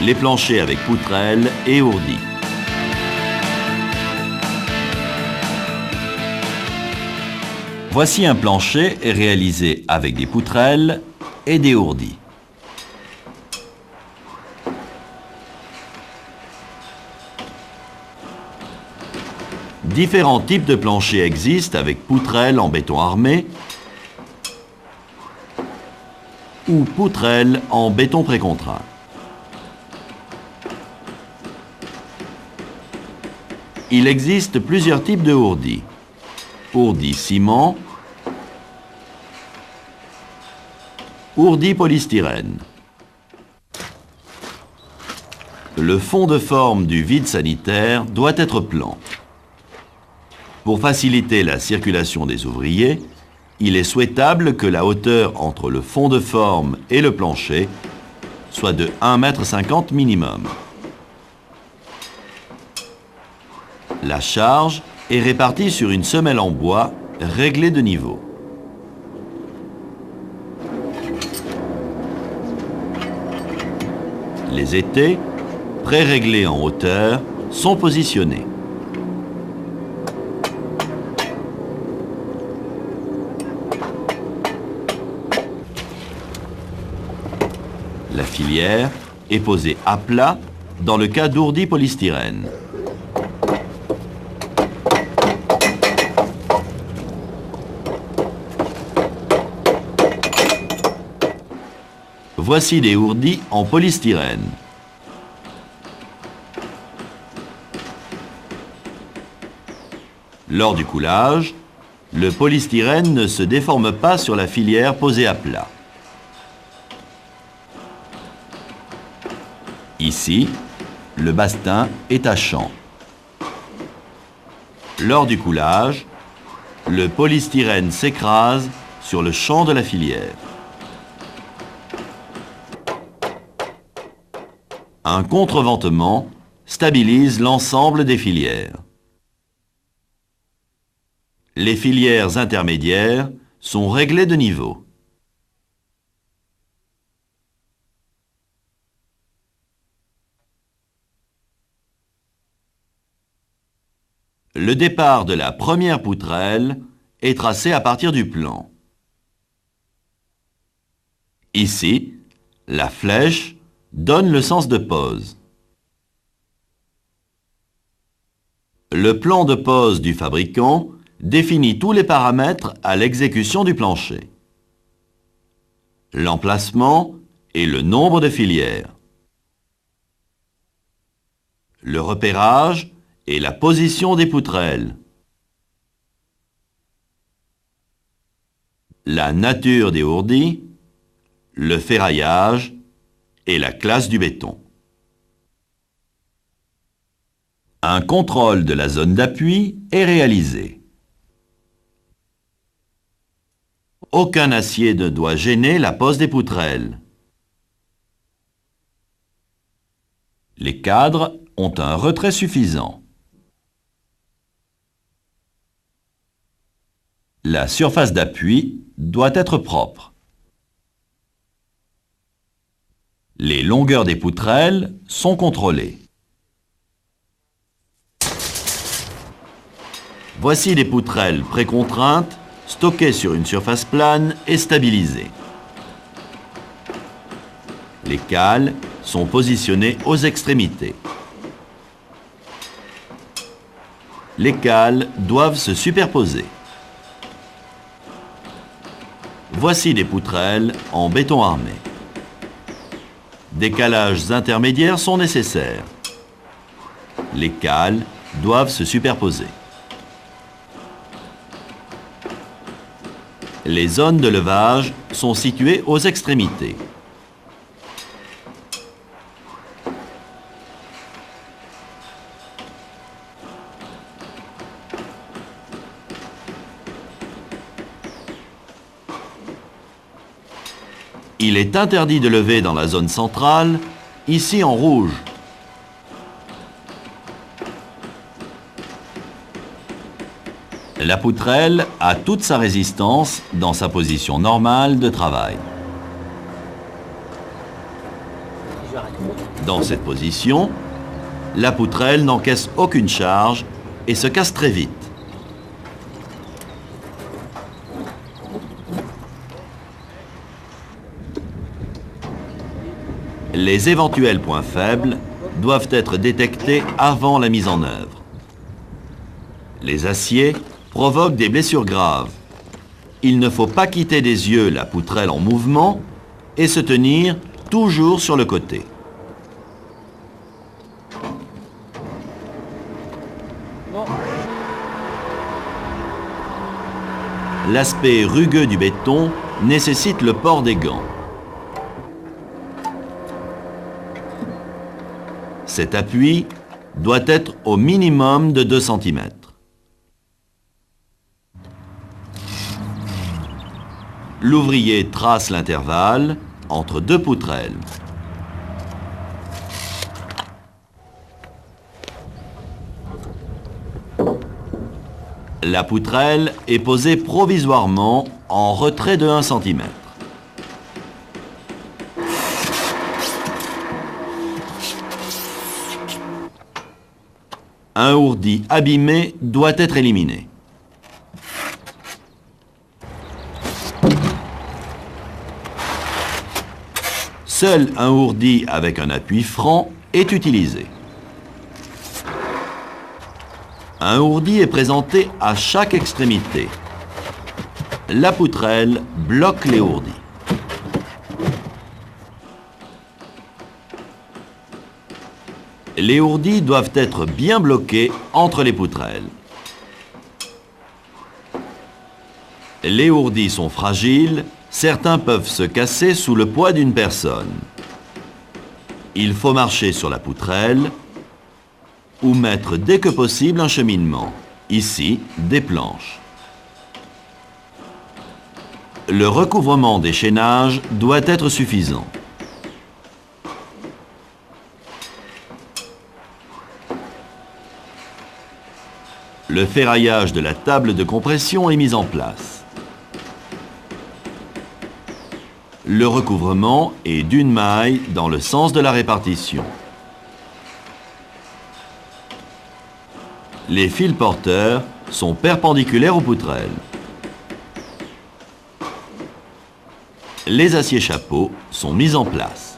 les planchers avec poutrelles et ourdis. Voici un plancher réalisé avec des poutrelles et des ourdis. Différents types de planchers existent avec poutrelles en béton armé ou poutrelles en béton précontraint. Il existe plusieurs types de ourdis. Ourdis ciment, ourdis polystyrène. Le fond de forme du vide sanitaire doit être plan. Pour faciliter la circulation des ouvriers, il est souhaitable que la hauteur entre le fond de forme et le plancher soit de 1,50 m minimum. La charge est répartie sur une semelle en bois réglée de niveau. Les étais, pré-réglés en hauteur, sont positionnés. La filière est posée à plat dans le cas d'ourdis polystyrène. Voici des ourdis en polystyrène. Lors du coulage, le polystyrène ne se déforme pas sur la filière posée à plat. Ici, le bastin est à champ. Lors du coulage, le polystyrène s'écrase sur le champ de la filière. Un contreventement stabilise l'ensemble des filières. Les filières intermédiaires sont réglées de niveau. Le départ de la première poutrelle est tracé à partir du plan. Ici, la flèche donne le sens de pose. Le plan de pose du fabricant définit tous les paramètres à l'exécution du plancher. L'emplacement et le nombre de filières. Le repérage et la position des poutrelles. La nature des ourdis, le ferraillage et la classe du béton. Un contrôle de la zone d'appui est réalisé. Aucun acier ne doit gêner la pose des poutrelles. Les cadres ont un retrait suffisant. La surface d'appui doit être propre. Les longueurs des poutrelles sont contrôlées. Voici des poutrelles précontraintes, stockées sur une surface plane et stabilisées. Les cales sont positionnés aux extrémités. Les cales doivent se superposer. Voici des poutrelles en béton armé. Des calages intermédiaires sont nécessaires. Les cales doivent se superposer. Les zones de levage sont situées aux extrémités. Il est interdit de lever dans la zone centrale, ici en rouge. La poutrelle a toute sa résistance dans sa position normale de travail. Dans cette position, la poutrelle n'encaisse aucune charge et se casse très vite. Les éventuels points faibles doivent être détectés avant la mise en œuvre. Les aciers provoquent des blessures graves. Il ne faut pas quitter des yeux la poutrelle en mouvement et se tenir toujours sur le côté. L'aspect rugueux du béton nécessite le port des gants. Cet appui doit être au minimum de 2 cm. L'ouvrier trace l'intervalle entre 2 poutrelles. La poutrelle est posée provisoirement en retrait de 1 cm. Un ourdi abîmé doit être éliminé. Seul un ourdi avec un appui franc est utilisé. Un ourdi est présenté à chaque extrémité. La poutrelle bloque les ourdis. Les ourdis doivent être bien bloqués entre les poutrelles. Les ourdis sont fragiles, certains peuvent se casser sous le poids d'une personne. Il faut marcher sur la poutrelle ou mettre dès que possible un cheminement, ici des planches. Le recouvrement des chaînages doit être suffisant. Le ferraillage de la table de compression est mis en place. Le recouvrement est d'une maille dans le sens de la répartition. Les fils porteurs sont perpendiculaires aux poutrelles. Les aciers chapeaux sont mis en place.